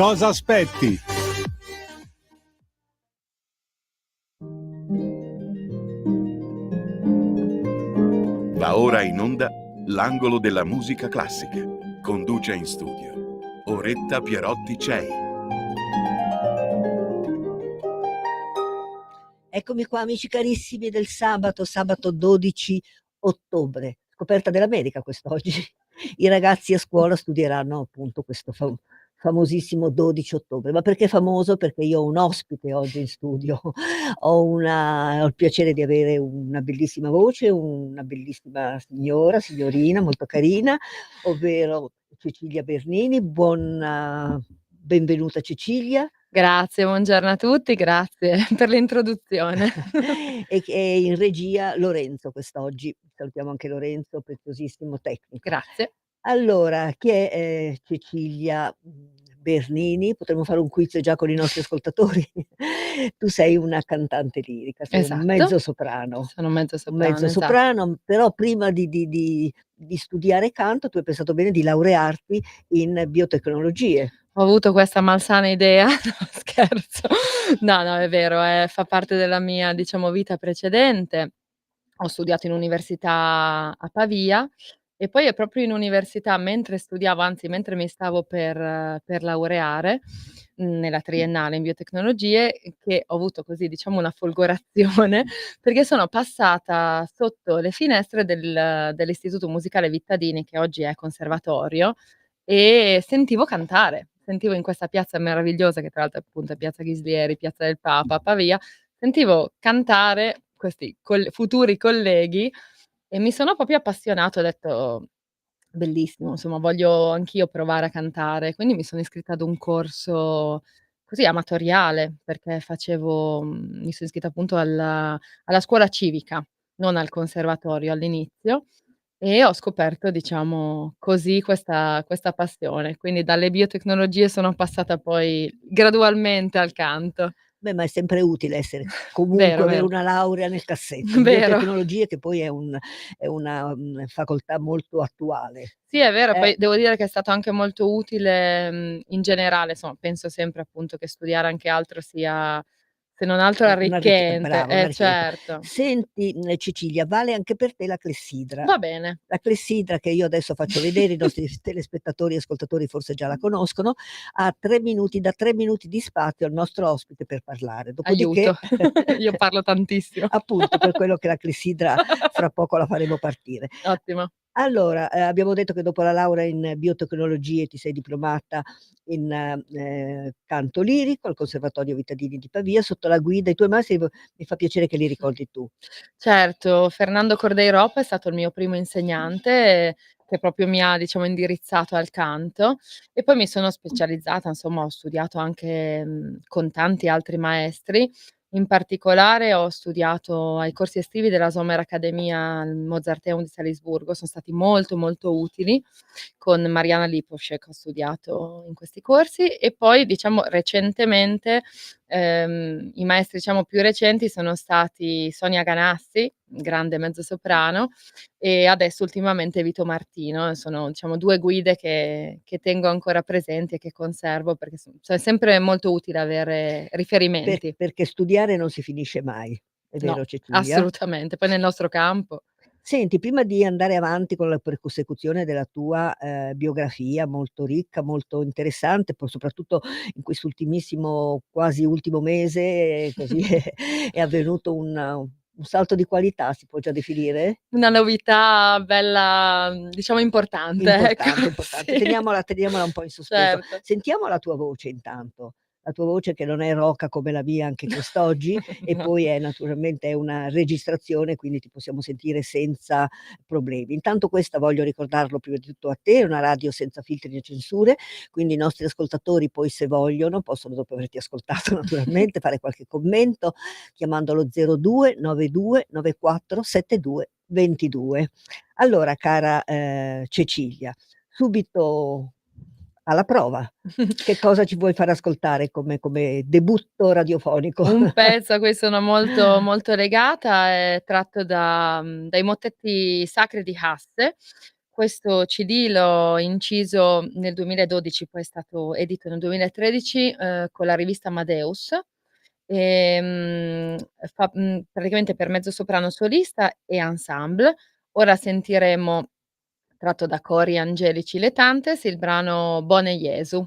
Cosa aspetti? Va ora in onda l'angolo della musica classica. Conduce in studio Oretta Pierotti Cei. Eccomi qua, amici carissimi del sabato 12 ottobre. Scoperta dell'America quest'oggi. I ragazzi a scuola studieranno appunto questo famosissimo 12 ottobre. Ma perché famoso? Perché io ho un ospite oggi in studio. Ho il piacere di avere una bellissima voce, una bellissima signorina, molto carina, ovvero Cecilia Bernini. Benvenuta Cecilia. Grazie, buongiorno a tutti, grazie per l'introduzione. E in regia Lorenzo quest'oggi. Salutiamo anche Lorenzo, preziosissimo tecnico. Grazie. Allora, chi è Cecilia Bernini? Potremmo fare un quiz già con i nostri ascoltatori. Tu sei una cantante lirica, sei un Esatto. mezzo soprano. Sono mezzo Un soprano, mezzo esatto. soprano, però prima di studiare canto tu hai pensato bene di laurearti in biotecnologie. Ho avuto questa malsana idea, no scherzo. No, è vero, fa parte della mia, diciamo, vita precedente. Ho studiato in università a Pavia e poi è proprio in università mentre studiavo, anzi mentre mi stavo per laureare, nella triennale in biotecnologie, che ho avuto così, diciamo, una folgorazione, perché sono passata sotto le finestre dell'Istituto Musicale Vittadini, che oggi è conservatorio, e sentivo cantare. Sentivo in questa piazza meravigliosa, che tra l'altro appunto è Piazza Ghislieri, Piazza del Papa, a Pavia, sentivo cantare questi futuri colleghi e mi sono proprio appassionato, ho detto: "Bellissimo, insomma voglio anch'io provare a cantare". Quindi mi sono iscritta ad un corso così amatoriale, perché mi sono iscritta appunto alla scuola civica, non al conservatorio all'inizio, e ho scoperto, diciamo così, questa passione. Quindi dalle biotecnologie sono passata poi gradualmente al canto. Beh, ma è sempre utile essere comunque Vero, avere vero. una laurea nel cassetto. In Vero. biotecnologie che poi è una, facoltà molto attuale. Sì, è vero, poi devo dire che è stato anche molto utile, in generale, insomma, penso sempre appunto che studiare anche altro sia, se non altro arricchente. Brava, una richiesta. Certo. Senti, Cecilia, vale anche per te la clessidra. Va bene. La clessidra che io adesso faccio vedere, i nostri telespettatori e ascoltatori forse già la conoscono, ha 3 minuti, da 3 minuti di spazio al nostro ospite per parlare. Dopodiché Aiuto, io parlo tantissimo. appunto, per quello che la clessidra fra poco la faremo partire. Ottimo. Allora, abbiamo detto che dopo la laurea in biotecnologie ti sei diplomata in, canto lirico al Conservatorio Vittadini di Pavia sotto la guida i tuoi maestri mi fa piacere che li ricordi tu. Certo, Fernando Cordeiro è stato il mio primo insegnante, che proprio mi ha, diciamo, indirizzato al canto, e poi mi sono specializzata, insomma, ho studiato anche, con tanti altri maestri. In particolare ho studiato ai corsi estivi della Sommer Accademia al Mozarteum di Salisburgo, son stati molto, molto utili. Con Mariana Lipovšek ho studiato in questi corsi e poi, diciamo, recentemente, i maestri, diciamo, più recenti sono stati Sonia Ganassi, grande mezzosoprano, e adesso ultimamente Vito Martino. Sono, diciamo, 2 guide che tengo ancora presenti e che conservo perché è sempre molto utile avere riferimenti. Perché studiare non si finisce mai, è vero No, Cecilia? assolutamente. Poi nel nostro campo. Senti, prima di andare avanti con la prosecuzione della tua, biografia molto ricca, molto interessante, poi soprattutto in quest'ultimissimo, quasi ultimo mese, così è avvenuto un salto di qualità, si può già definire? Una novità bella, diciamo importante, ecco. Importante. Sì. Teniamola un po' in sospeso. Certo. Sentiamo la tua voce intanto. La tua voce che non è roca come la mia anche quest'oggi e No. poi è una registrazione, quindi ti possiamo sentire senza problemi. Intanto questa voglio ricordarlo prima di tutto a te, è una radio senza filtri né censure, quindi i nostri ascoltatori poi se vogliono possono, dopo averti ascoltato naturalmente, fare qualche commento chiamando lo 02 92 94 72 22. Allora cara, Cecilia, subito alla prova. Che cosa ci vuoi far ascoltare come debutto radiofonico? Un pezzo a cui sono molto, molto legata è tratto dai mottetti sacri di Hasse, questo CD l'ho inciso nel 2012, poi è stato edito nel 2013, con la rivista Amadeus. Ehm, praticamente per mezzosoprano solista e ensemble. Ora sentiremo, tratto da Cori Angelici Letantes, il brano Bone Jesu.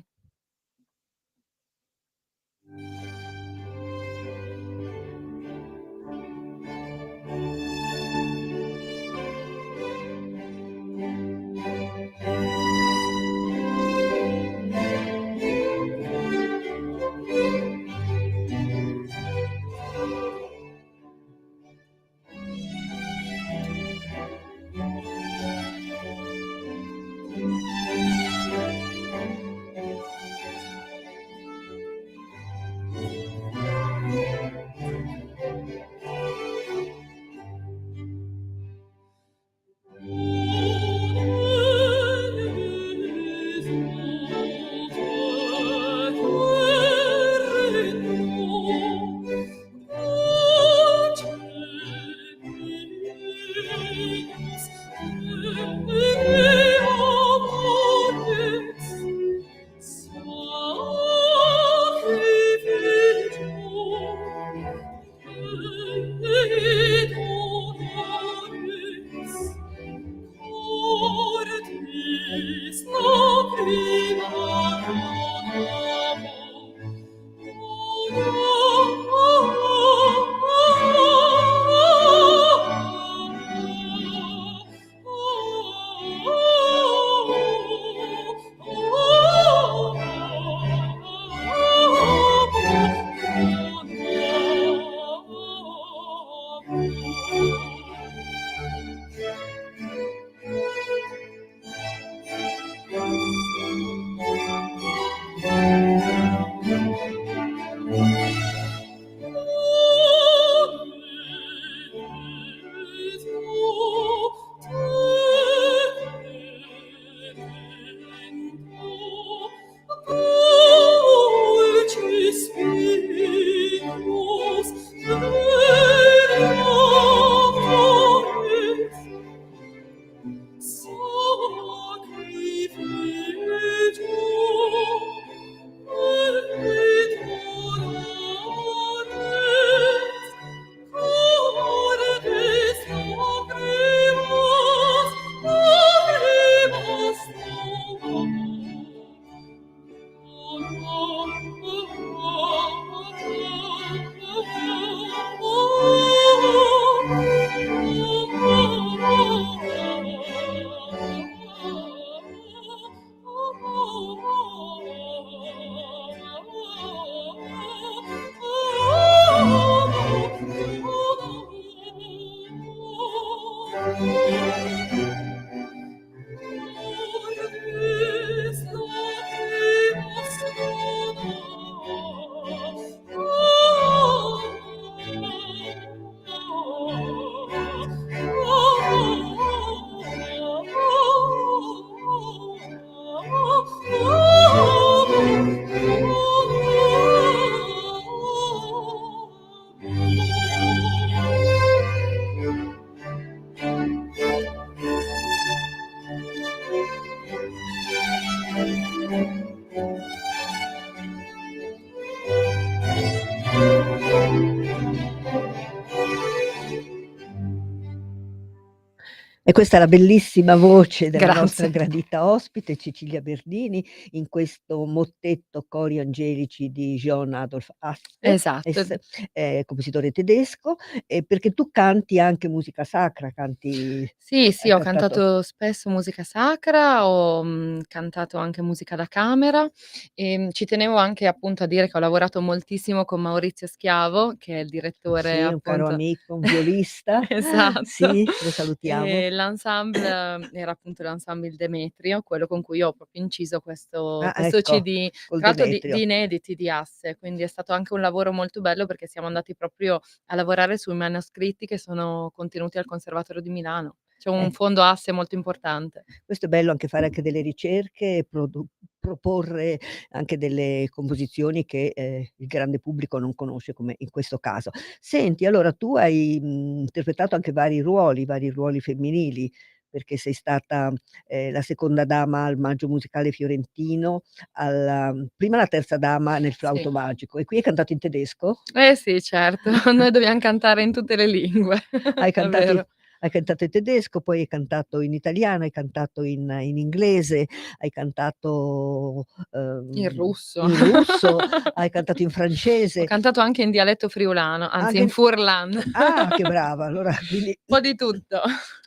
E questa è la bellissima voce della nostra Grazie. gradita ospite Cecilia Bernini in questo mottetto Cori Angelici di Johann Adolf Esatto. compositore tedesco, perché tu canti anche musica sacra, Sì, hai sì, ho cantato cantato spesso musica sacra, ho, cantato anche musica da camera, ci tenevo anche appunto a dire che ho lavorato moltissimo con Maurizio Schiavo, che è il direttore sì, un caro appunto amico, un violista. esatto. Sì, lo salutiamo. E l'ensemble era appunto l'ensemble Il Demetrio, quello con cui ho proprio inciso questo Ah, questo ecco, CD, col tra l'altro di Demetrio. inediti di Asse, quindi è stato anche un lavoro molto bello perché siamo andati proprio a lavorare sui manoscritti che sono contenuti al Conservatorio di Milano. C'è un Eh. fondo asse molto importante. Questo è bello anche fare anche delle ricerche e proporre anche delle composizioni che, il grande pubblico non conosce, come in questo caso. Senti, allora tu hai, interpretato anche vari ruoli femminili. perché sei stata, la seconda dama al Maggio Musicale Fiorentino, prima la terza dama nel Sì. Flauto Magico e qui hai cantato in tedesco? Eh sì, certo, noi dobbiam cantare in tutte le lingue, Hai è cantato i vero. hai cantato in tedesco, poi hai cantato in italiano, hai cantato in inglese, hai cantato, In russo. in russo, hai cantato in Ho francese, cantato anche in dialetto friulano, anzi anche in in Furlan. che brava, allora quindi Un po' di tutto.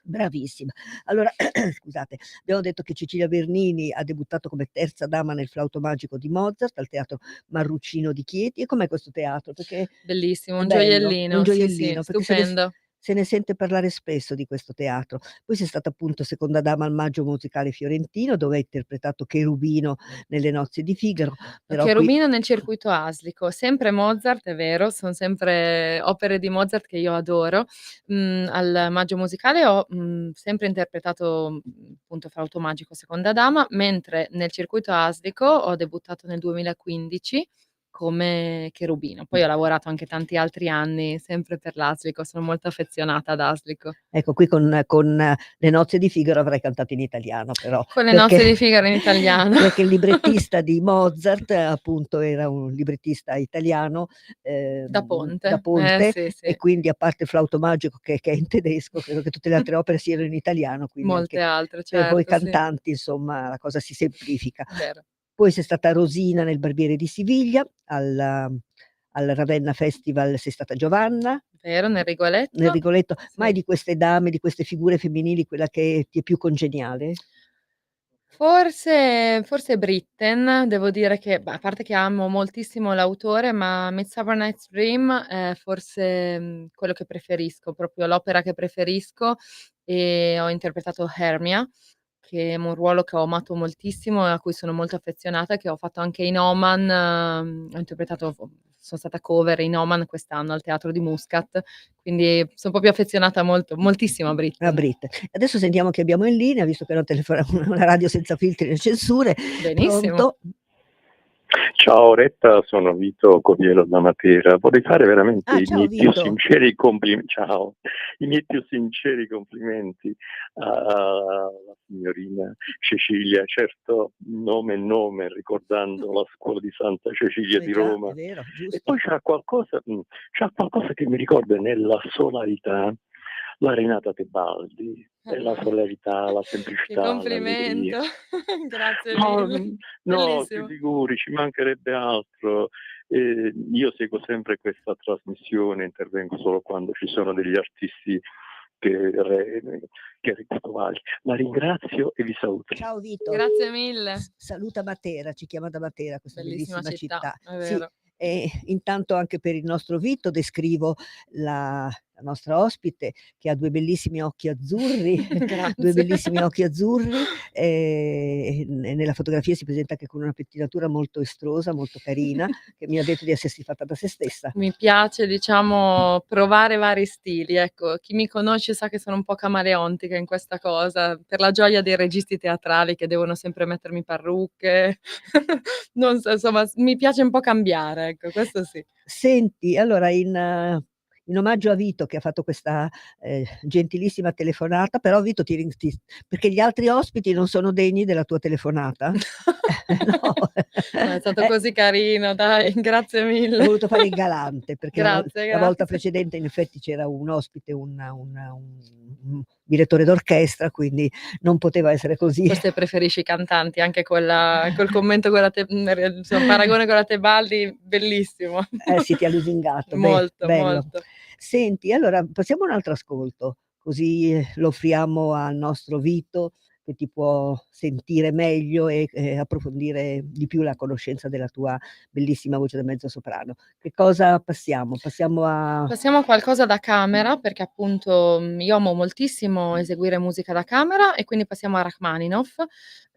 bravissima. Allora scusate, abbiamo detto che Cecilia Bernini ha debuttato come terza dama nel Flauto Magico di Mozart al Teatro Marrucino di Chieti. E com'è questo teatro? Perché Bellissimo, è un bello, è un gioiellino, sì, sì, gioiellino, perché stupendo. se ne sente parlare spesso di questo teatro. Poi sei stata appunto seconda dama al Maggio Musicale Fiorentino, dove hai interpretato Cherubino nelle Nozze di Figaro, però qui Cherubino nel circuito aslico, sempre Mozart, è vero, son sempre opere di Mozart che io adoro. Al Maggio Musicale ho, sempre interpretato, appunto Flauto Magico seconda dama, mentre nel circuito aslico ho debuttato nel 2015 come Cherubino. Poi ho lavorato anche tanti altri anni sempre per l'aslico, sono molto affezionata ad aslico. ecco qui con Le Nozze di Figaro avrai cantato in italiano però, Con Le perché Nozze di Figaro in italiano. perché il librettista di Mozart appunto era un librettista italiano, Da da Ponte, Ponte sì, e sì, quindi a parte il Flauto Magico che è in tedesco, credo che tutte le altre opere siano in italiano, quindi molte anche altre, per voi certo, sì, cantanti insomma la cosa si semplifica. vero. Poi sei stata Rosina nel Barbiere di Siviglia, al Ravenna Festival sei stata Giovanna, Vero, nel nel Rigoletto? Rigoletto. Ma è Sì. di queste dame, di queste figure femminili quella che ti è più congeniale? Forse Britten, devo dire che beh, a parte che amo moltissimo l'autore, ma Midsummer Night's Dream è forse, quello che preferisco, proprio l'opera che preferisco, e ho interpretato Hermia, che è un ruolo che ho amato moltissimo e a cui sono molto affezionata, che ho fatto anche in Oman, ho interpretato sono stata cover in Oman quest'anno al Teatro di Muscat, quindi son proprio affezionata moltissimo a A Britten. Brit. Adesso sentiamo chi abbiamo in linea, visto che è una una radio senza filtri né censure. Benissimo. Pronto? Ciao Retta, sono Vito Covielo da Matera. Vorrei fare veramente Ah, ciao Vito. i miei più sinceri complimenti alla signorina Cecilia, certo nome e nome, ricordando la scuola di Santa Cecilia Eh di già, è Roma. vero, E giusto. poi c'ha qualcosa che mi ricorda nella solarità la Renata Tebaldi, e la solarità, la Che semplicità, l'allegria. complimento. Grazie No, mille. no, ti Bellissimo. figuri, ci mancherebbe altro. Io seguo sempre questa trasmissione, intervengo solo quando ci sono degli artisti che, re- che reputo validi. La ringrazio e vi saluto. Ciao Vito. Grazie mille. Saluta Matera, ci chiama da Matera, questa Bellissima bellissima città, città. è Sì, vero. e intanto anche per il nostro Vito descrivo la nostra ospite che ha 2 bellissimi occhi azzurri, 2 Grazie. bellissimi occhi azzurri, e nella fotografia si presenta anche con una pettinatura molto estrosa, molto carina, che mi ha detto di essersi fatta da se stessa. Mi piace, diciamo, provare vari stili, ecco. Chi mi conosce sa che sono un po' camaleontica in questa cosa, per la gioia dei registi teatrali che devono sempre mettermi parrucche. Non so, insomma, mi piace un po' cambiare, ecco, questo sì. Senti, allora in omaggio a Vito che ha fatto questa, gentilissima telefonata, però Vito ti perché gli altri ospiti non sono degni della tua telefonata? No. Ma è stato Eh, così carino, dai, grazie hai mille. voluto fare il galante, perché Grazie, la volta grazie. precedente in effetti c'era un ospite, un direttore d'orchestra, quindi non poteva essere così. Forse preferisci i cantanti, anche col commento con la insomma, paragone con la Tebaldi, bellissimo. Eh sì, ti ha lusingato. Molto, Bello. molto. Senti, allora passiamo a un altro ascolto, così, lo offriamo al nostro Vito che ti può sentire meglio e approfondire di più la conoscenza della tua bellissima voce da mezzosoprano. Che cosa passiamo? Passiamo a Passiamo a qualcosa da camera, perché appunto, io amo moltissimo eseguire musica da camera e quindi passiamo a Rachmaninoff.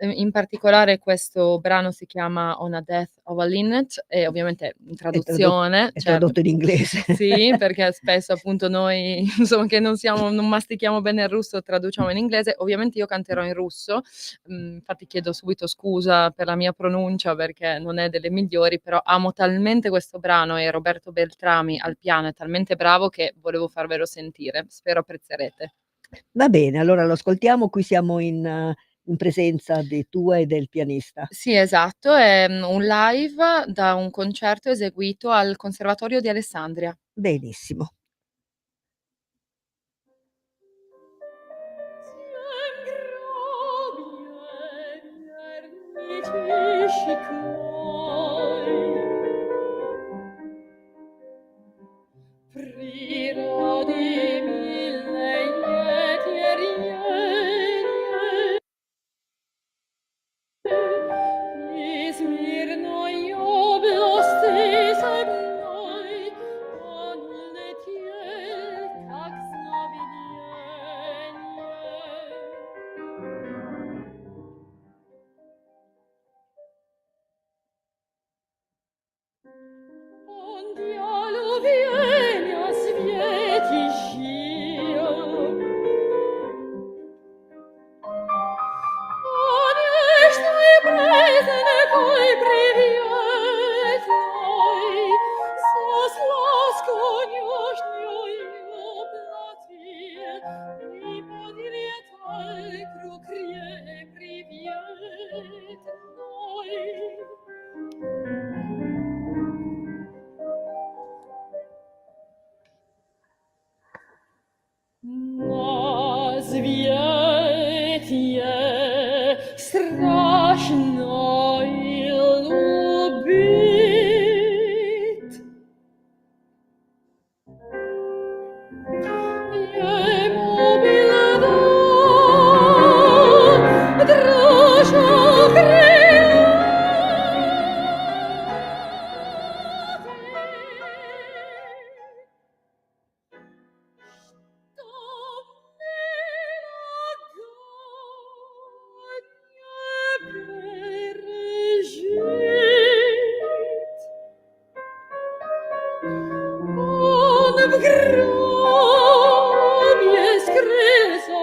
In particolare questo brano si chiama On a Death of a Linnet e ovviamente in è traduzione, certo. tradotto in inglese. Sì, perché spesso appunto noi insomma che non mastichiamo bene il russo, traduciamo in inglese. Ovviamente io canterò in russo, infatti chiedo subito scusa per la mia pronuncia perché non è delle migliori, però amo talmente questo brano e Roberto Beltrami al piano è talmente bravo che volevo farvelo sentire. Spero apprezzerete. Va bene, allora lo ascoltiamo, qui siamo in presenza de tua e del pianista. Sì, esatto, è, un live da un concerto eseguito al Conservatorio di Alessandria. Benissimo. Priro di mille lieti e rienie, Izmirno i oblasti se mной, он летел, как сновиденье. Он дьявол viene a svietiš Конечно, и праздникой приветной, со с нежнёю платье, и подлетай к руке приветной. На свете страшно любить. Ему было дрожь Он в гробе скрылся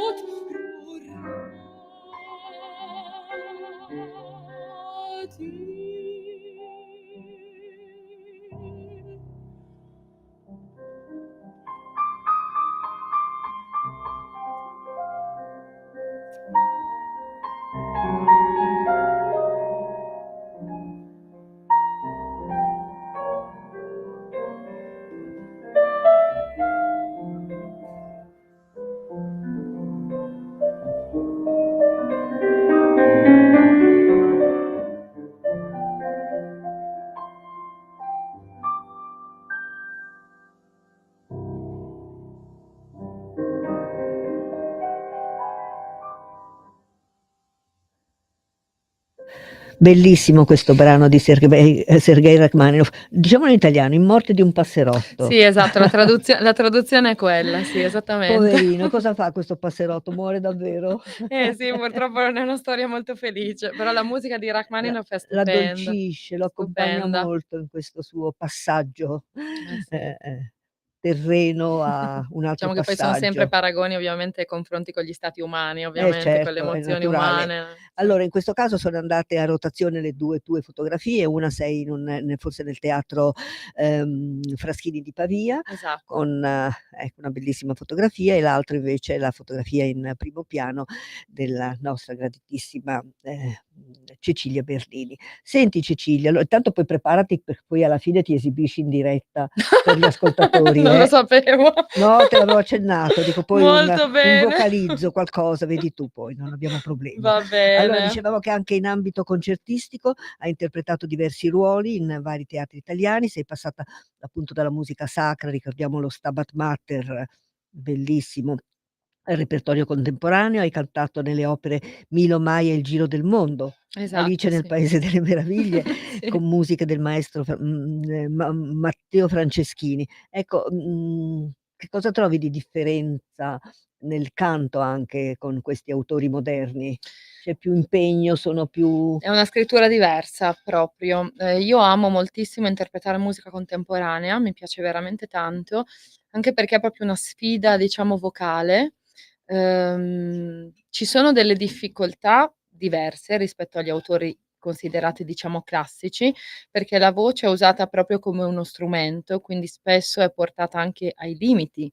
от прурати. Bellissimo questo brano di Sergej Rachmaninov. Diciamolo in italiano, "In morte di un passerotto". Sì, esatto, la traduzione è quella, sì, esattamente. Poverino, cosa fa questo passerotto? Muore davvero? Eh sì, purtroppo non è una storia molto felice, però la musica di La Rachmaninov è stupenda, L'addolcisce, lo accompagna stupenda. molto in questo suo passaggio, Sì. terreno a un altro Diciamo che poi sono sempre passaggio. paragoni ovviamente ai confronti con gli stati umani, ovviamente, con le Certo, è emozioni naturale. umane. Sì. Allora in questo caso sono andate a rotazione le tue fotografie, una sei in un forse nel teatro, Fraschini di Pavia Esatto. con ecco una bellissima fotografia e l'altra invece è la fotografia in primo piano della nostra graditissima, Cecilia Bernini. Senti Cecilia, intanto poi preparati perché poi alla fine ti esibisci in diretta per gli ascoltatori, Non lo eh. sapevo. No, te l'avevo accennato, dico poi Molto un bene. vocalizzo, qualcosa, vedi tu poi, non abbiamo problemi. Va Allora bene. dicevamo che anche in ambito concertistico hai interpretato diversi ruoli in vari teatri italiani, sei passata appunto dalla musica sacra, ricordiamo lo Stabat Mater, bellissimo, al repertorio contemporaneo, hai cantato nelle opere Milo Mai e il giro del mondo, Alice Esatto, nel sì. paese delle meraviglie, Sì. con musiche del maestro Matteo Franceschini. Ecco, che cosa trovi di differenza nel canto anche con questi autori moderni? C'è più impegno, sono più È una scrittura diversa proprio. Io amo moltissimo interpretare musica contemporanea, mi piace veramente tanto, anche perché è proprio una sfida, diciamo, vocale. Ci sono delle difficoltà diverse rispetto agli autori considerati diciamo classici, perché la voce è usata proprio come uno strumento, quindi spesso è portata anche ai limiti,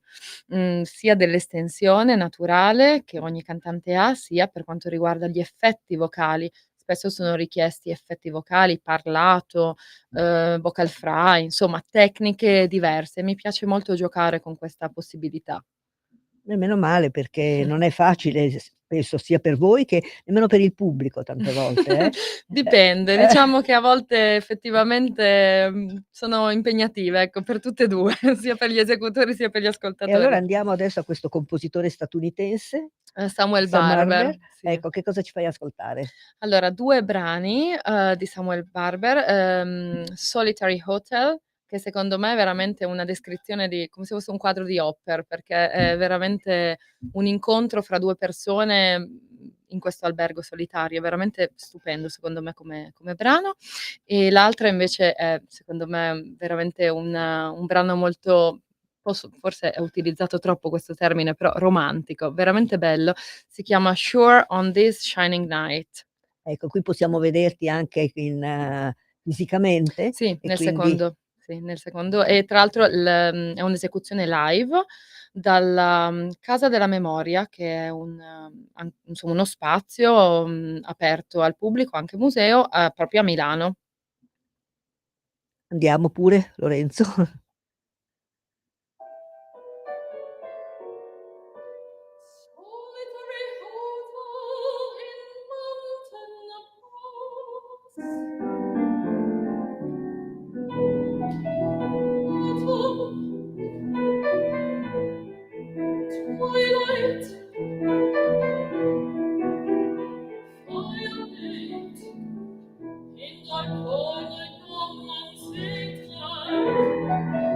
sia dell'estensione naturale che ogni cantante ha, sia per quanto riguarda gli effetti vocali. Spesso sono richiesti effetti vocali, parlato, vocal fry, insomma tecniche diverse. Mi piace molto giocare con questa possibilità. E meno male perché non è facile spesso sia per voi che nemmeno per il pubblico tante volte, eh. Dipende, Eh. diciamo che a volte effettivamente, sono impegnative, ecco, per tutte e 2, sia per gli esecutori sia per gli E allora ascoltatori. andiamo adesso a questo compositore statunitense, Samuel Sam Barber, Harper. sì. Ecco, che cosa ci fai ascoltare? Allora 2 brani, di Samuel Barber, Solitary Hotel, che secondo me è veramente una descrizione di come se fosse un quadro di Hopper, perché è veramente un incontro fra 2 persone, in questo albergo solitario. È veramente stupendo secondo me come brano. E l'altra invece è secondo me veramente un brano molto forse è utilizzato troppo questo termine, però romantico, veramente bello. Si chiama Sure on This Shining Night. Ecco, qui possiamo vederti anche fisicamente Sì, e quindi nel secondo e tra l'altro è un'esecuzione live dalla, Casa della Memoria, che è un an insomma uno spazio, aperto al pubblico, anche museo, proprio a Milano. andiamo pure Lorenzo. Solitary hotel in mountain twilight, firelight, in dark corner come and sit down.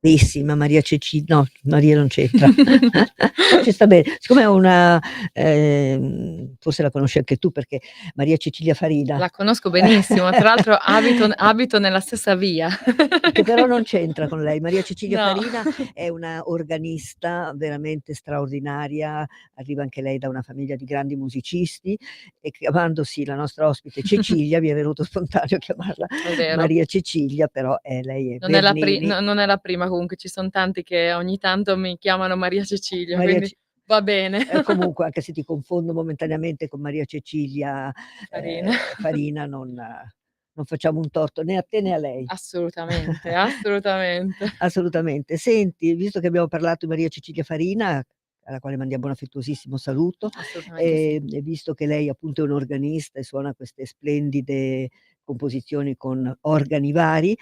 Carissima Maria no, Maria non c'entra. Ci sta bene. Siccome ho una forse la conosci anche tu perché Maria Cecilia Farina. La conosco benissimo, tra l'altro abito nella stessa via. Che però non c'entra con lei. Maria Cecilia No. Farina è una organista veramente straordinaria, arriva anche lei da una famiglia di grandi musicisti e chiamandosi la nostra ospite Cecilia mi è venuto spontaneo chiamarla È vero. Maria Cecilia, però lei è Non è Bernini. non è la prima, comunque ci son tanti che ogni tanto mi chiamano Maria Cecilia, Maria quindi va bene. Comunque anche se ti confondo momentaneamente con Maria Cecilia Farina. Farina non facciamo un torto né a te né a lei. Assolutamente, assolutamente. Assolutamente. Senti, visto che abbiamo parlato di Maria Cecilia Farina, alla quale mandiamo un affettuosissimo saluto, Assolutamente sì. e visto che lei appunto è un'organista e suona queste splendide composizioni con organi vari,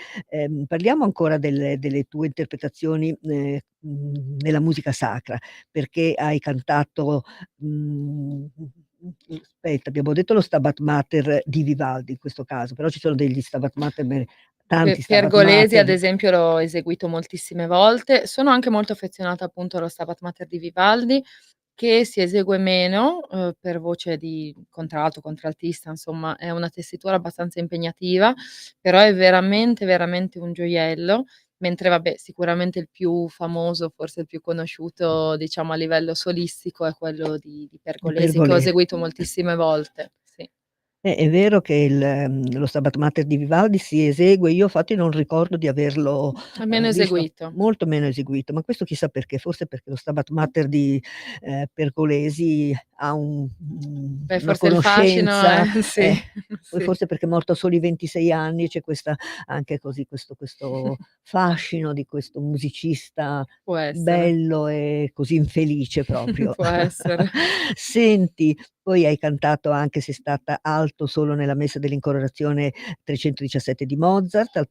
parliamo ancora delle tue interpretazioni, nella musica sacra, perché hai cantato, aspetta, abbiamo detto lo Stabat Mater di Vivaldi in questo caso, però ci sono degli Stabat Mater tanti Stabat Pergolesi ad Mater. esempio l'ho eseguito moltissime volte. Sono anche molto affezionata appunto allo Stabat Mater di Vivaldi, che si esegue meno, per voce di contralto, contraltista, insomma è una tessitura abbastanza impegnativa, però è veramente, veramente un gioiello, mentre vabbè sicuramente il più famoso, forse il più conosciuto diciamo a livello solistico è quello di Di Pergolesi che ho Pergolesi. eseguito moltissime volte, sì. È vero che lo Stabat Mater di Vivaldi si esegue, io infatti non ricordo di averlo, È meno visto, eseguito. molto meno eseguito, ma questo chissà perché, forse perché lo Stabat Mater di, Pergolesi ha Beh una forse il fascino conoscenza, sì, poi sì, forse perché è morto a soli 26 anni, c'è questa anche così questo fascino di questo musicista può essere, bello e così infelice proprio. può essere. Senti, poi hai cantato anche, sei stata alto solo nella messa dell'incoronazione 317 di Mozart al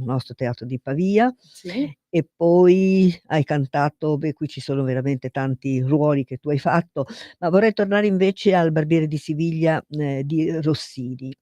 nostro teatro di Pavia, Sì, e poi hai cantato, beh, qui ci sono veramente tanti ruoli che tu hai fatto, ma vorrei tornare invece al Barbiere di Siviglia, di Rossini.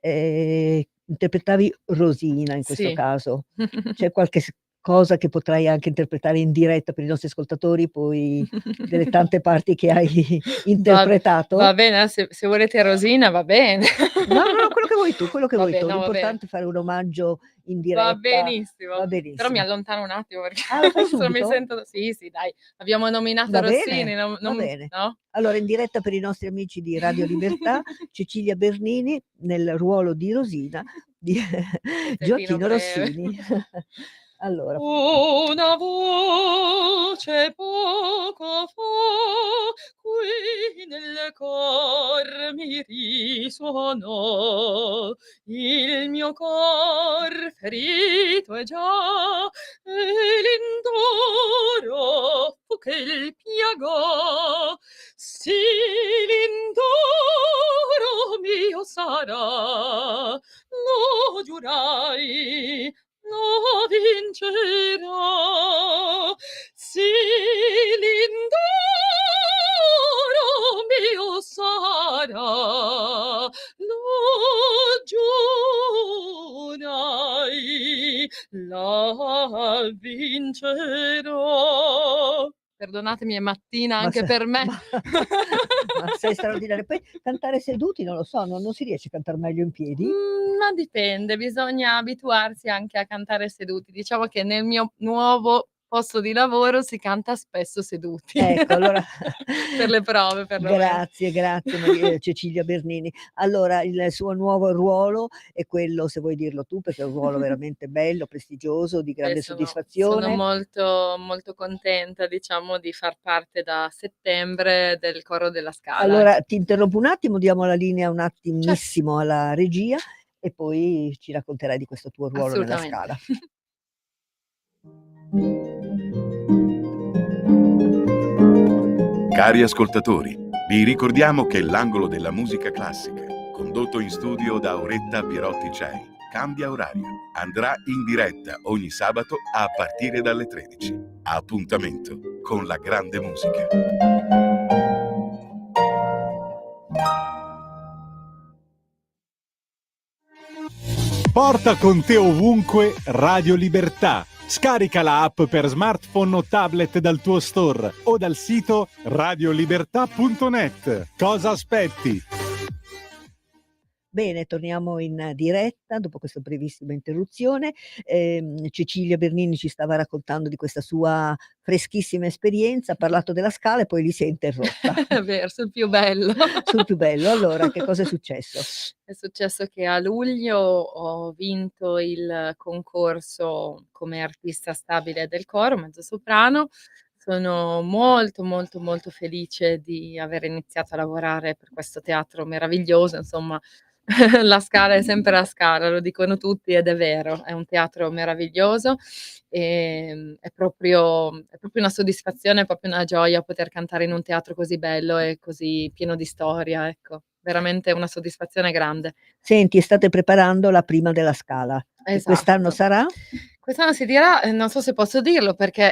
Interpretavi Rosina in questo sì. caso. C'è qualche cosa che potrai anche interpretare in diretta per i nostri ascoltatori, poi delle tante parti che hai Va va interpretato? bene, se volete Rosina va bene. No, no, no, quello che vuoi tu, quello che vuoi Vabbè, tu. no, va bene. L'importante è fare un omaggio in Va diretta, va benissimo. Però mi benissimo. allontano un attimo perché Ah, lo fai adesso mi subito? sento sì, sì dai, abbiamo nominato Va Rossini, bene, va bene. no? Allora in diretta per i nostri amici di Radio Libertà, Cecilia Bernini nel ruolo di Rosina di Pezzettino Gioacchino breve. Rossini. Allora, Una voce poco fa qui nel cor mi risuonò, il mio cor ferito è già e l'indoro fu che il piagò. Sì, l'indoro mio sarà, lo giurai, lo vincerò. Sì, l'indoro mio sarà, lo giurai, la vincerò. Perdonatemi, è mattina ma anche se per me. ma ma sei straordinaria. Poi cantare seduti non lo so, non si riesce a cantar meglio in piedi? Ma dipende, bisogna abituarsi anche a cantare seduti. Diciamo che nel mio nuovo posto di lavoro si canta spesso seduti. Ecco, allora Per le prove perlomeno. grazie, grazie Cecilia Bernini. Allora il suo nuovo ruolo è quello, se vuoi dirlo tu, perché è un ruolo veramente bello, prestigioso, di Beh, grande sono soddisfazione. molto, molto contenta, diciamo, di far parte da settembre del coro della Scala, Allora ecco. ti interrompo un attimo, diamo la linea un Certo, attimissimo alla regia e poi ci racconterai di questo tuo ruolo nella assolutamente. Scala. Cari ascoltatori, vi ricordiamo che l'angolo della musica classica, condotto in studio da Auretta Pierotti Cei, cambia orario. Andrà in diretta ogni sabato a partire dalle 13. Appuntamento con la grande musica. Porta con te ovunque Radio Libertà. Scarica la app per smartphone o tablet dal tuo store o dal sito radiolibertà.net. Cosa aspetti? Bene, torniamo in diretta dopo questa brevissima interruzione. Cecilia Bernini ci stava raccontando di questa sua freschissima esperienza, ha parlato della Scala e poi lì si è interrotta. È vero, sul più bello. Sul più bello. Allora, che cosa è successo? È successo che a luglio ho vinto il concorso come artista stabile del coro mezzosoprano. Sono molto, molto, molto felice di aver iniziato a lavorare per questo teatro meraviglioso, insomma. La Scala è sempre la Scala, lo dicono tutti ed è vero, è un teatro meraviglioso, è proprio una soddisfazione, è proprio una gioia poter cantare in un teatro così bello e così pieno di storia, ecco. Veramente una soddisfazione grande. Senti, state preparando la prima della Scala, che quest'anno Esatto. sarà? Quest'anno si dirà, non so se posso dirlo perché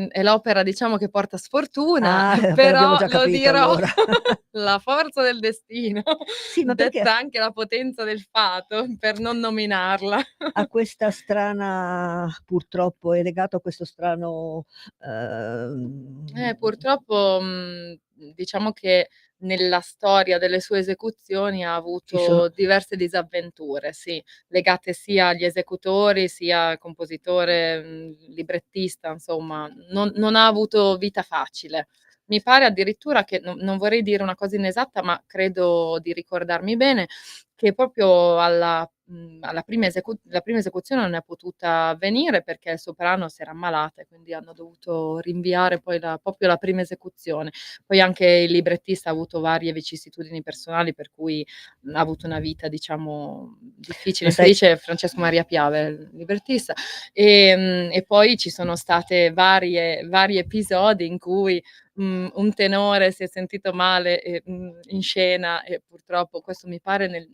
è l'opera diciamo che porta sfortuna, Ah, beh, abbiamo però già lo capito dirò, allora. la forza del destino, Sì, ma perché detta anche la potenza del fato, per non nominarla. ha questa strana purtroppo è legato a questo strano, Purtroppo, diciamo che nella storia delle sue esecuzioni ha ci sono avuto diverse disavventure, sì, legate sia agli esecutori, sia compositore, librettista, insomma, non ha avuto vita facile. Mi pare addirittura che non vorrei dire una cosa inesatta, ma credo di ricordarmi bene, che proprio alla la prima esecuzione non è potuta avvenire perché il soprano si era ammalata e quindi hanno dovuto rinviare poi proprio la prima esecuzione. Poi anche il librettista ha avuto varie vicissitudini personali per cui, ha avuto una vita diciamo difficile, ma sai infelice, Francesco Maria Piave, il librettista. E poi ci sono state vari episodi in cui, un tenore si è sentito male, in scena e purtroppo questo mi pare nel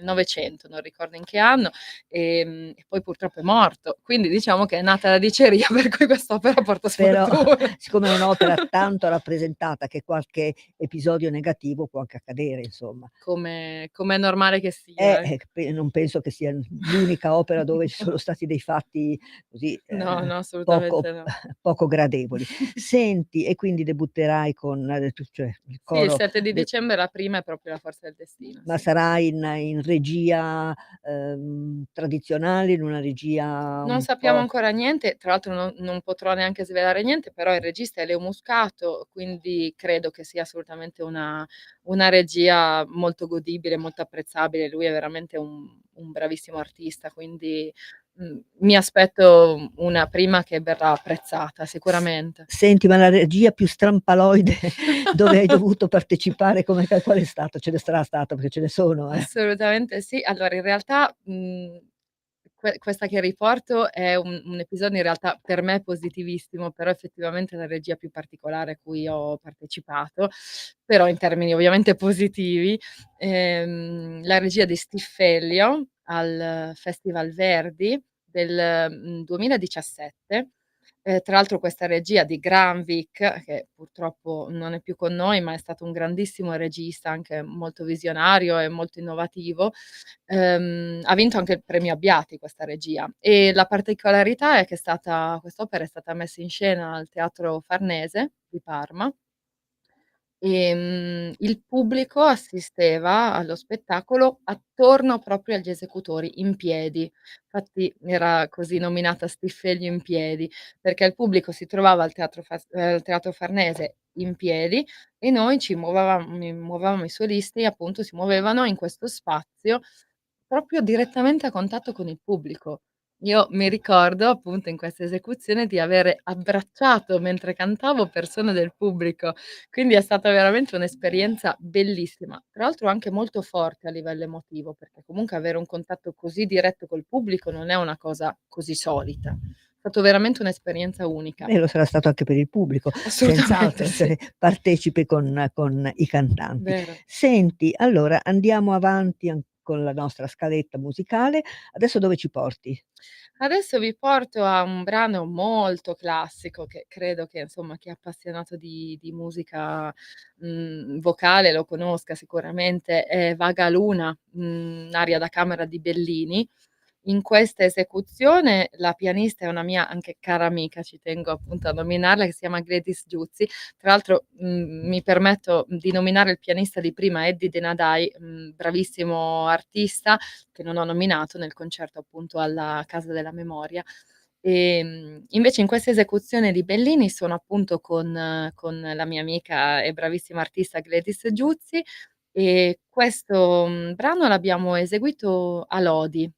'900, non ricordo in che anno, e poi purtroppo è morto. Quindi diciamo che è nata la diceria per cui quest'opera porta però sfortuna. siccome è un'opera tanto rappresentata che qualche episodio negativo può anche accadere insomma. Come è normale che sia, Non penso che sia l'unica opera dove ci sono stati dei fatti così, No, no, poco assolutamente no. poco gradevoli. Senti, e quindi debutterai con tu cioè il Sì, il coro 7 di de dicembre la prima è proprio La forza del destino, ma sì. sarà in regia, tradizionale, in una regia Non un sappiamo po' ancora niente, tra l'altro non potrò neanche svelare niente, però il regista è Leo Muscato, quindi credo che sia assolutamente una regia molto godibile, molto apprezzabile. Lui è veramente un bravissimo artista, quindi, mi aspetto una prima che verrà apprezzata sicuramente. Senti, ma la regia più strampaloide dove hai dovuto partecipare qual è stato? Ce ne sarà stato, perché ce ne sono, eh. Assolutamente sì. Allora in realtà, questa che riporto è un episodio in realtà per me positivissimo, però effettivamente è la regia più particolare a cui ho partecipato, però in termini ovviamente positivi. La regia di Stiffelio al Festival Verdi del, 2017. Tra l'altro questa regia di Granvik, che purtroppo non è più con noi, ma è stato un grandissimo regista, anche molto visionario e molto innovativo, ha vinto anche il premio Abbiati questa regia. E la particolarità è che quest'opera è stata messa in scena al Teatro Farnese di Parma. Il pubblico assisteva allo spettacolo attorno proprio agli esecutori, in piedi. Infatti era così nominata Stiffelio in piedi, perché il pubblico si trovava al Teatro Farnese in piedi e noi muovevamo i solisti, appunto, si muovevano in questo spazio proprio direttamente a contatto con il pubblico. Io mi ricordo, appunto, in questa esecuzione di avere abbracciato mentre cantavo persone del pubblico. Quindi è stata veramente un'esperienza bellissima, tra l'altro anche molto forte a livello emotivo, perché comunque avere un contatto così diretto col pubblico non è una cosa così solita. È stato veramente un'esperienza unica. E lo sarà stato anche per il pubblico, Assolutamente senz'altro sì, essere partecipe con i cantanti. vero. Senti, allora andiamo avanti con la nostra scaletta musicale. Adesso dove ci porti? Adesso vi porto a un brano molto classico che credo che, insomma, chi è appassionato di musica, vocale lo conosca sicuramente, è Vaga Luna, aria da camera di Bellini. In questa esecuzione la pianista è una mia anche cara amica, ci tengo appunto a nominarla, che si chiama Gladys Giuzzi. Tra l'altro, mi permetto di nominare il pianista di prima, Eddie De Nadai, bravissimo artista che non ho nominato nel concerto appunto alla Casa della Memoria. Invece in questa esecuzione di Bellini sono appunto con la mia amica e bravissima artista Gladys Giuzzi e questo, brano l'abbiamo eseguito a Lodi.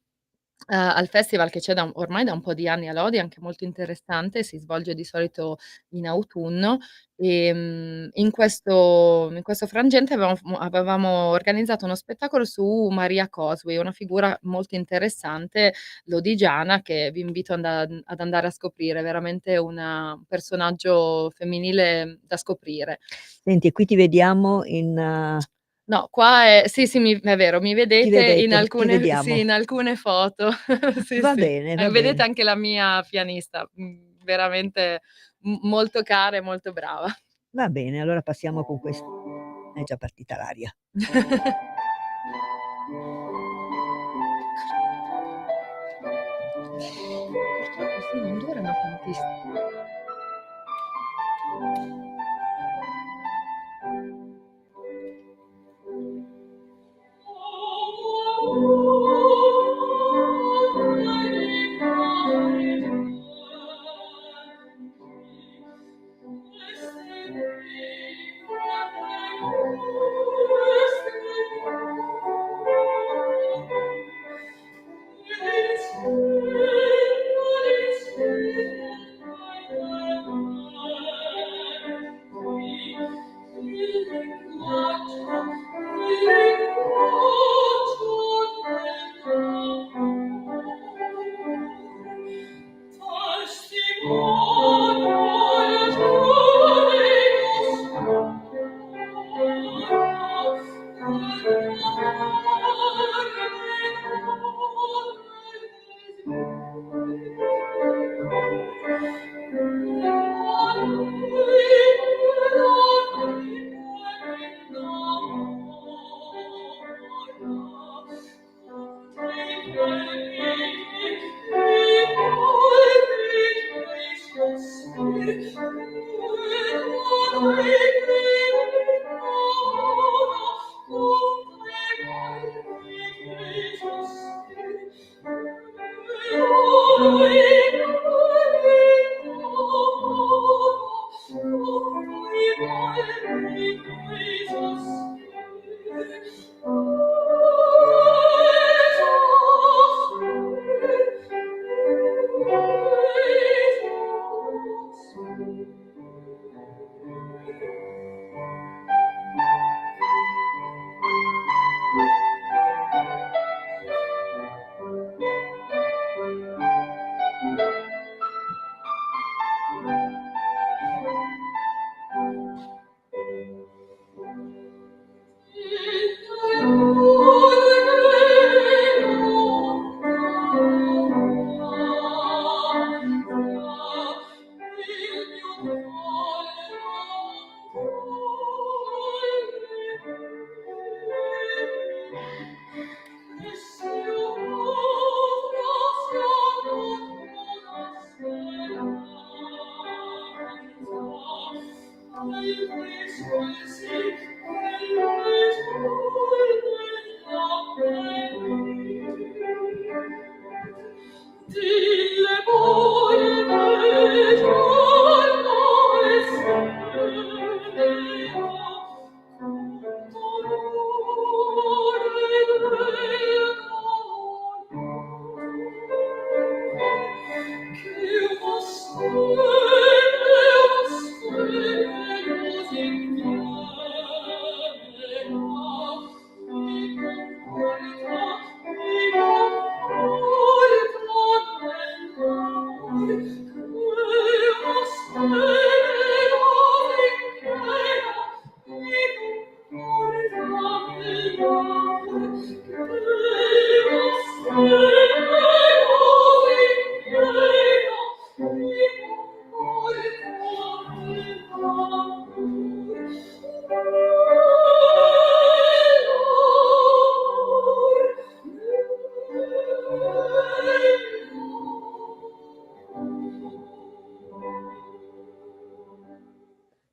Al festival che c'è ormai da un po' di anni a Lodi, anche molto interessante, si svolge di solito in autunno, in questo frangente avevamo organizzato uno spettacolo su Maria Cosway, una figura molto interessante lodigiana che vi invito ad andare a scoprire, veramente un personaggio femminile da scoprire. Senti, e qui ti vediamo No, qua è sì, sì, è vero, mi ti vedete in vedete, ti alcune vediamo. sì, in alcune foto. Sì, Va sì. bene, va Vedete bene. anche la mia pianista, veramente molto cara e molto brava. Va bene, allora passiamo con è già partita l'aria. Purtroppo sì, non durano tantissimo.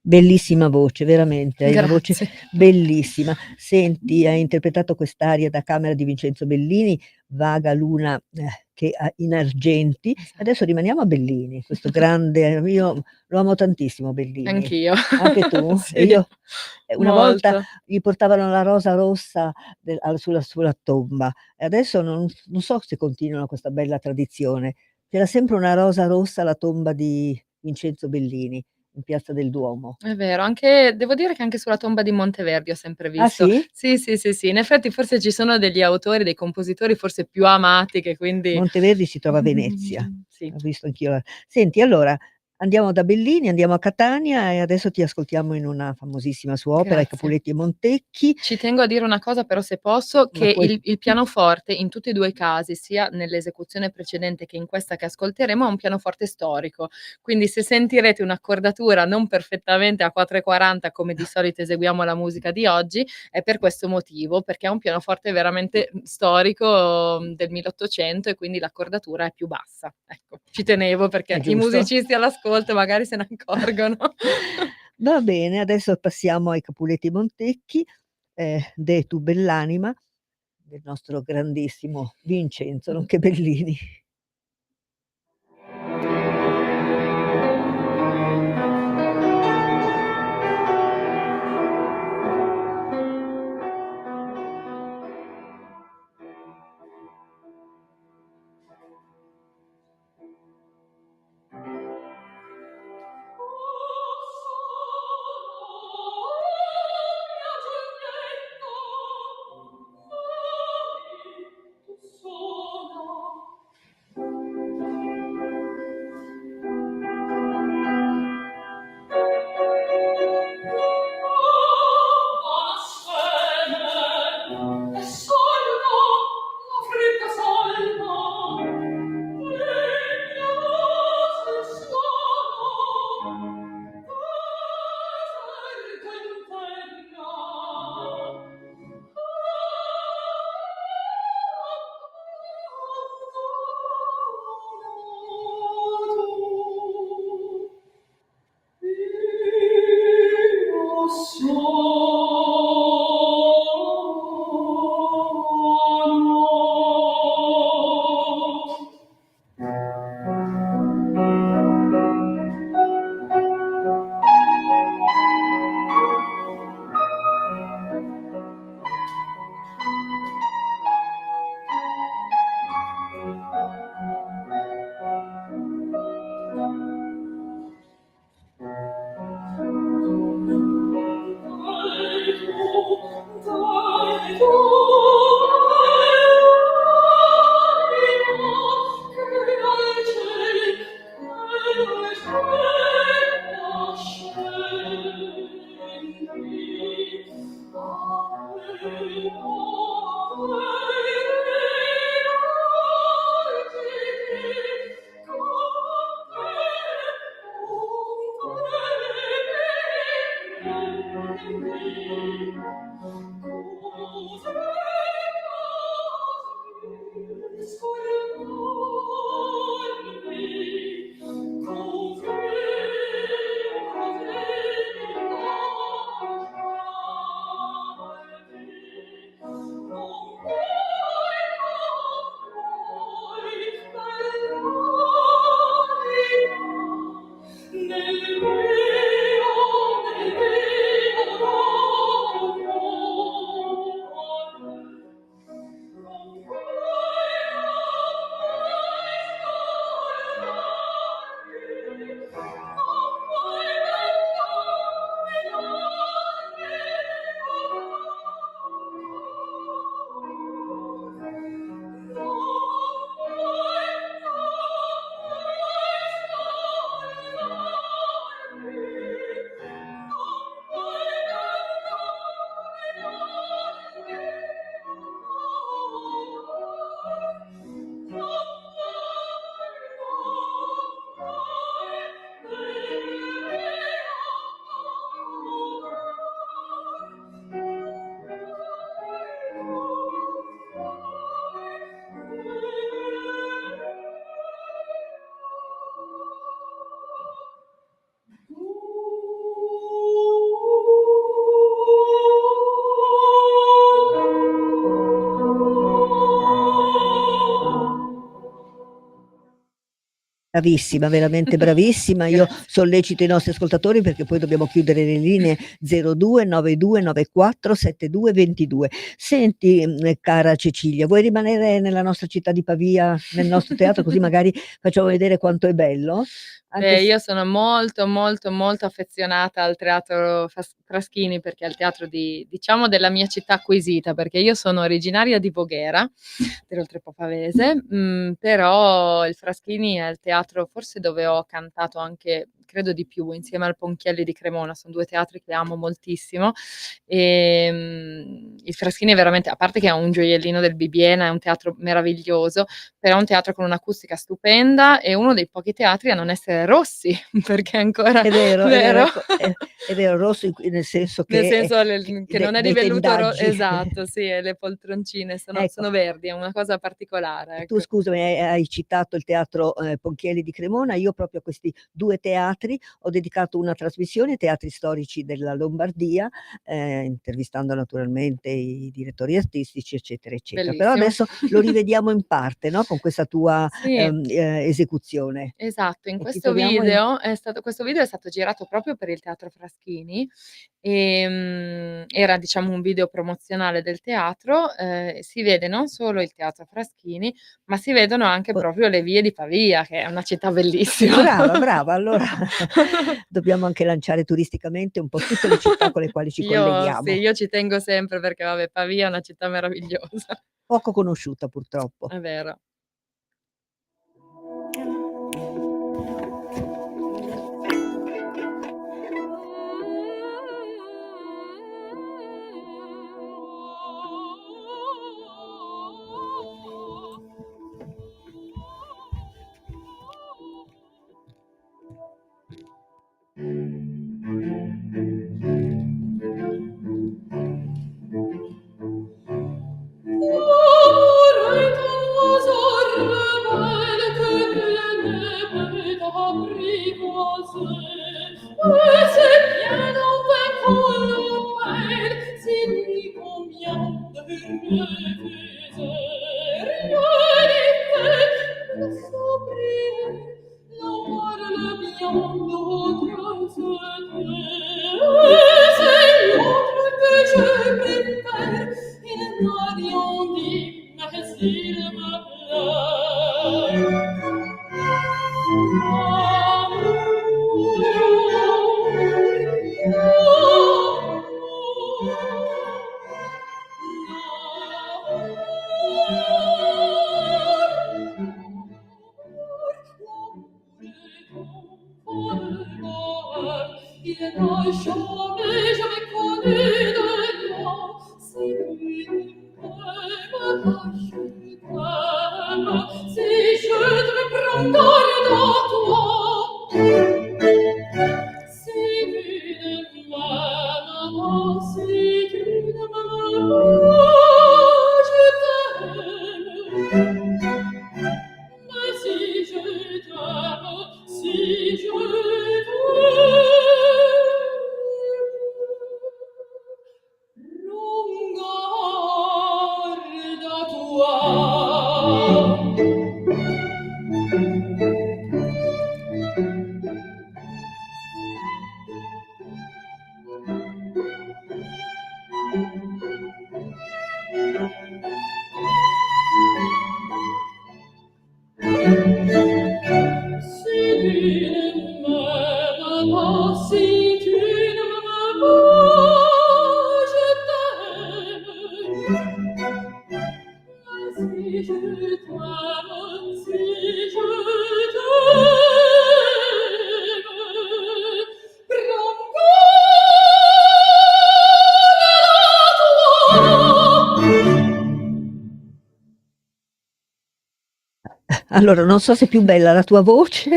Bellissima voce, veramente, hai una voce Grazie. bellissima. Senti, hai interpretato quest'aria da camera di Vincenzo Bellini, Vaga luna, che ha in argenti. Esatto. Adesso rimaniamo a Bellini, questo grande, io lo amo tantissimo Bellini. Anch'io. Anche tu? E Sì, io una volta molto. gli portavano la rosa rossa sulla tomba e adesso non so se continuano questa bella tradizione. C'era sempre una rosa rossa alla tomba di Vincenzo Bellini in Piazza del Duomo. È vero, anche devo dire che anche sulla tomba di Monteverdi ho sempre Ah visto. sì? Sì, sì, sì, sì. In effetti forse ci sono degli autori, dei compositori forse più amati che quindi Monteverdi si trova a Venezia. sì. Ho visto anch'io. Senti, allora andiamo da Bellini, andiamo a Catania e adesso ti ascoltiamo in una famosissima sua opera, I Grazie. Capuletti e Montecchi. Ci tengo a dire una cosa però se posso, Ma che puoi il pianoforte in tutti e 2 i casi, sia nell'esecuzione precedente che in questa che ascolteremo, è un pianoforte storico. Quindi se sentirete un'accordatura non perfettamente a 4/40 come di solito eseguiamo la musica di oggi, è per questo motivo, perché è un pianoforte veramente, storico, del 1800 e quindi l'accordatura è più bassa. Ecco, ci tenevo è perché i giusto? musicisti all'ascolto magari se ne accorgono. Va bene, adesso passiamo ai Capuletti e Montecchi, De tu bell'anima, del nostro grandissimo Vincenzo, nonché Bellini. Bravissima, veramente bravissima. Io Grazie. sollecito i nostri ascoltatori perché poi dobbiamo chiudere le linee 02 92 94 72 22. Senti, cara Cecilia, vuoi rimanere nella nostra città di Pavia, nel nostro teatro, così magari facciamo vedere quanto è bello? Anche Beh, se io sono molto, molto, molto affezionata al teatro Fraschini, perché è il teatro diciamo della mia città acquisita, perché io sono originaria di Voghera, dell'Oltrepò Pavese, però il Fraschini è il teatro forse dove ho cantato anche, credo di più, insieme al Ponchielli di Cremona. Son 2 teatri che amo moltissimo. Il Fraschini è veramente, a parte che è un gioiellino del Bibbiena, è un teatro meraviglioso, però è un teatro con un'acustica stupenda e uno dei pochi teatri a non essere rossi, perché ancora è vero, vero? ecco, è vero, rosso nel senso Nel che senso che non è di dei velluto tendaggi. esatto, sì, e le poltroncine Ecco. sono verdi, è una cosa particolare, Tu ecco. scusami, hai citato il teatro, Ponchielli di Cremona. Io proprio a questi 2 teatri ho dedicato una trasmissione, Teatri storici della Lombardia, intervistando naturalmente i direttori artistici, eccetera, eccetera. Però Bellissimo. adesso lo rivediamo in parte, no, con questa tua, Sì. esecuzione. Esatto, in E ti questo troviamo in video è stato girato proprio per il Teatro Fraschini, era diciamo un video promozionale del teatro, si vede non solo il Teatro Fraschini, ma si vedono anche po proprio le vie di Pavia, che è una città bellissima. brava, brava. Allora dobbiamo anche lanciare turisticamente un po' tutte le città con le quali ci colleghiamo. Io ci tengo sempre perché vabbè, Pavia è una città meravigliosa, Poco conosciuta purtroppo. è vero. Allora, non so se è più bella la tua voce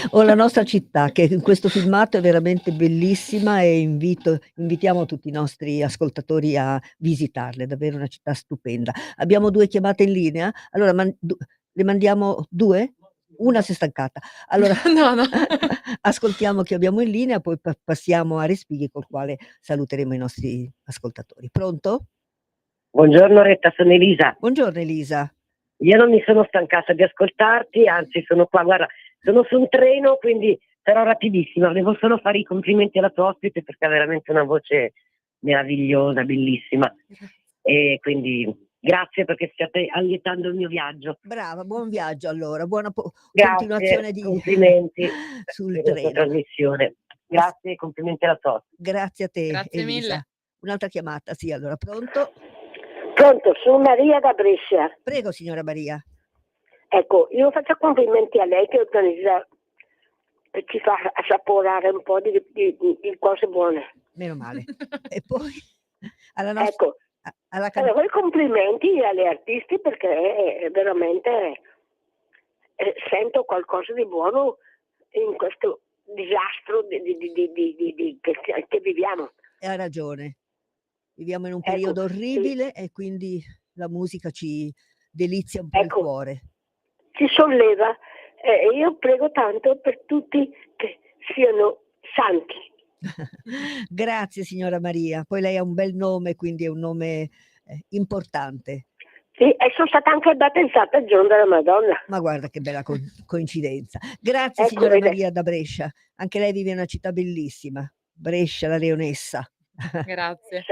o la nostra città, che in questo filmato è veramente bellissima e invitiamo tutti i nostri ascoltatori a visitarla, è davvero una città stupenda. Abbiamo 2 chiamate in linea? Allora le mandiamo 2? Una si è stancata. Allora No, no. ascoltiamo chi abbiamo in linea, poi passiamo a Respighi col quale saluteremo i nostri ascoltatori. Pronto? Buongiorno Retta, sono Elisa. Buongiorno Elisa. Io non mi sono stancata di ascoltarti, anzi sono qua, guarda, Sono su un treno, quindi sarò rapidissima. Devo solo fare i complimenti alla tua ospite perché ha veramente una voce meravigliosa, bellissima. E quindi grazie perché state allietando il mio viaggio. Brava, buon viaggio allora, buona Grazie, continuazione di complimenti sul per la tua treno. trasmissione. Grazie e complimenti alla tua ospite. Grazie a te Grazie Elisa. mille. Un'altra chiamata, sì, allora pronto? Pronto, sono Maria da Brescia. Prego signora Maria. Ecco, io faccio complimenti a lei che organizza e ci fa assaporare un po' di cose buone. Meno male. E poi alla nostra Ecco, alla allora, complimenti alle artisti perché veramente sento qualcosa di buono in questo disastro che viviamo. ha ragione. Viviamo in un Ecco, periodo sì. orribile e quindi la musica ci delizia un po' il Ecco, cuore. ci solleva e io prego tanto per tutti che siano santi. Grazie signora Maria. Poi lei ha un bel nome, quindi è un nome importante. Sì, e sono stata anche battezzata il giorno della Madonna. Ma guarda che bella coincidenza. Grazie Ecco, signora vede. Maria da Brescia. Anche lei vive in una città bellissima, Brescia, la leonessa. Grazie.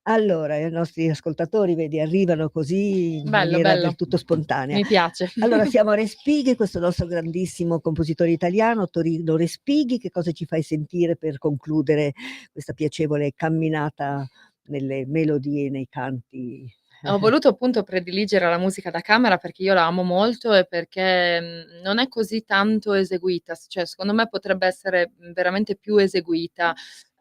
Allora, i nostri ascoltatori, vedi, arrivano così in Bello, maniera bello. del tutto spontanea. Mi piace. Allora, siamo a Respighi, questo nostro grandissimo compositore italiano, Torino Respighi. Che cosa ci fai sentire per concludere questa piacevole camminata nelle melodie e nei canti? Ho voluto appunto prediligere la musica da camera perché io la amo molto e perché, non è così tanto eseguita, cioè secondo me potrebbe essere, veramente più eseguita,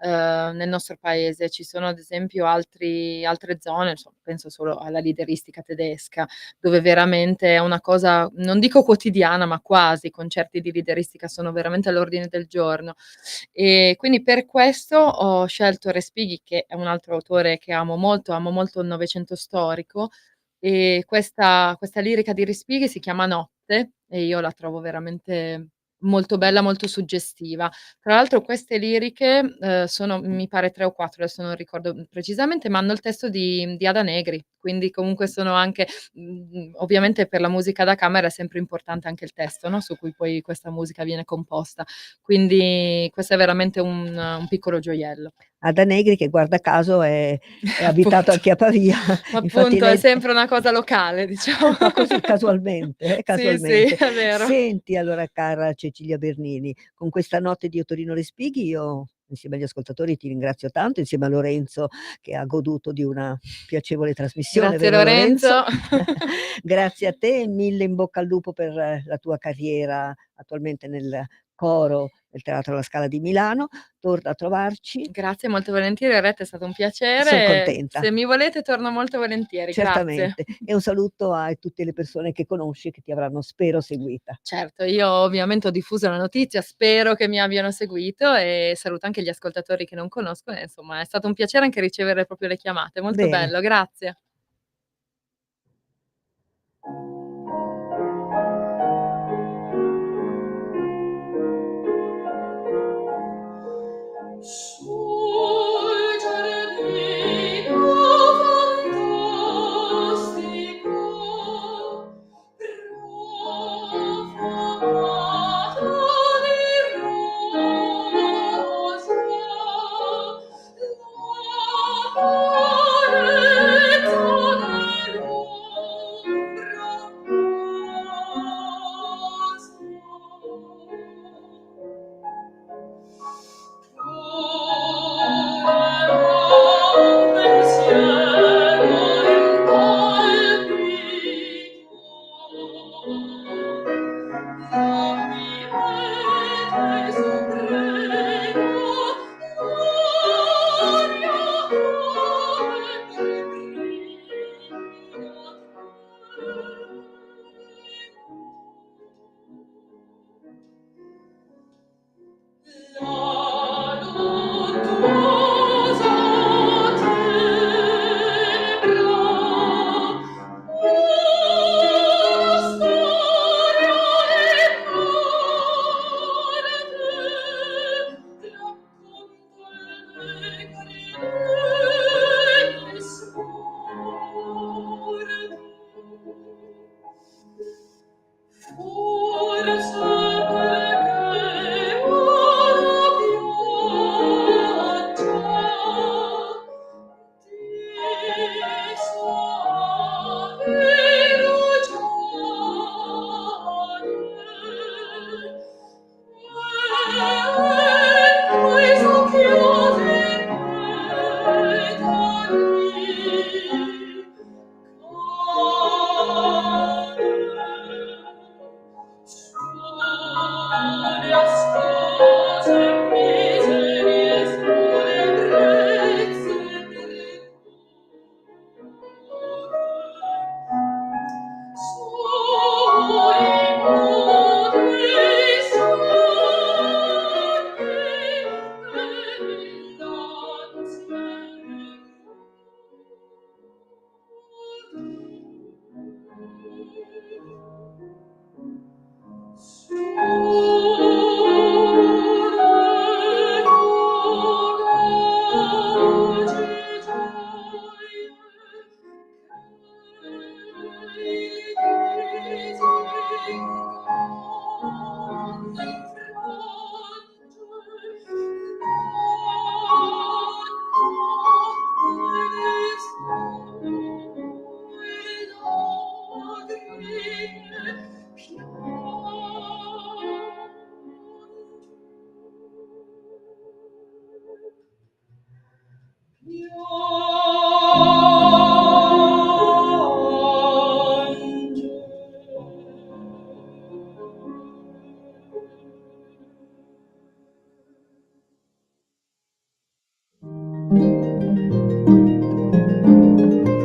nel nostro paese. Ci sono ad esempio altre zone, penso solo alla lideristica tedesca, dove veramente è una cosa, non dico quotidiana, ma quasi, i concerti di lideristica sono veramente all'ordine del giorno. E quindi per questo ho scelto Respighi, che è un altro autore che amo molto il Novecento storico, e questa lirica di Respighi si chiama Notte e io la trovo veramente molto bella, molto suggestiva. Tra l'altro queste liriche, sono mi pare 3 o 4, adesso non ricordo precisamente, ma hanno il testo di Ada Negri, quindi comunque sono anche ovviamente per la musica da camera è sempre importante anche il testo, no, su cui poi questa musica viene composta. Quindi questo è veramente un piccolo gioiello. Ada Negri, che guarda caso è abitato Appunto. anche a Pavia. Infatti Appunto, è lei sempre una cosa locale, diciamo. ma così casualmente, Sì, sì, casualmente. è vero. Senti allora cara Cecilia Bernini, con questa notte di Otorino Respighi io insieme agli ascoltatori ti ringrazio tanto, insieme a Lorenzo che ha goduto di una piacevole trasmissione, Grazie vero Lorenzo? Lorenzo. Grazie a te, mille in bocca al lupo per la tua carriera attualmente nel coro del Teatro alla Scala di Milano. Torna a trovarci. Grazie, molto volentieri, Loretta, è stato un Son piacere. contenta. Se mi volete torno molto volentieri, grazie. Certamente. E un saluto a tutte le persone che conosci e che ti avranno, spero, seguita. Certo, io ovviamente ho diffuso la notizia, spero che mi abbiano seguito e saluto anche gli ascoltatori che non conosco e insomma è stato un piacere anche ricevere proprio le chiamate, molto Bene. bello, grazie. Sul giardino fantastico, profanato di rosa, la carezza dell'ombra rosa.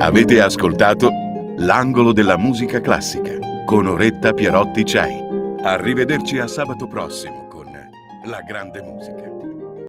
Avete ascoltato L'angolo della musica classica con Oretta Pierotti Cei. Arrivederci a sabato prossimo con La grande musica.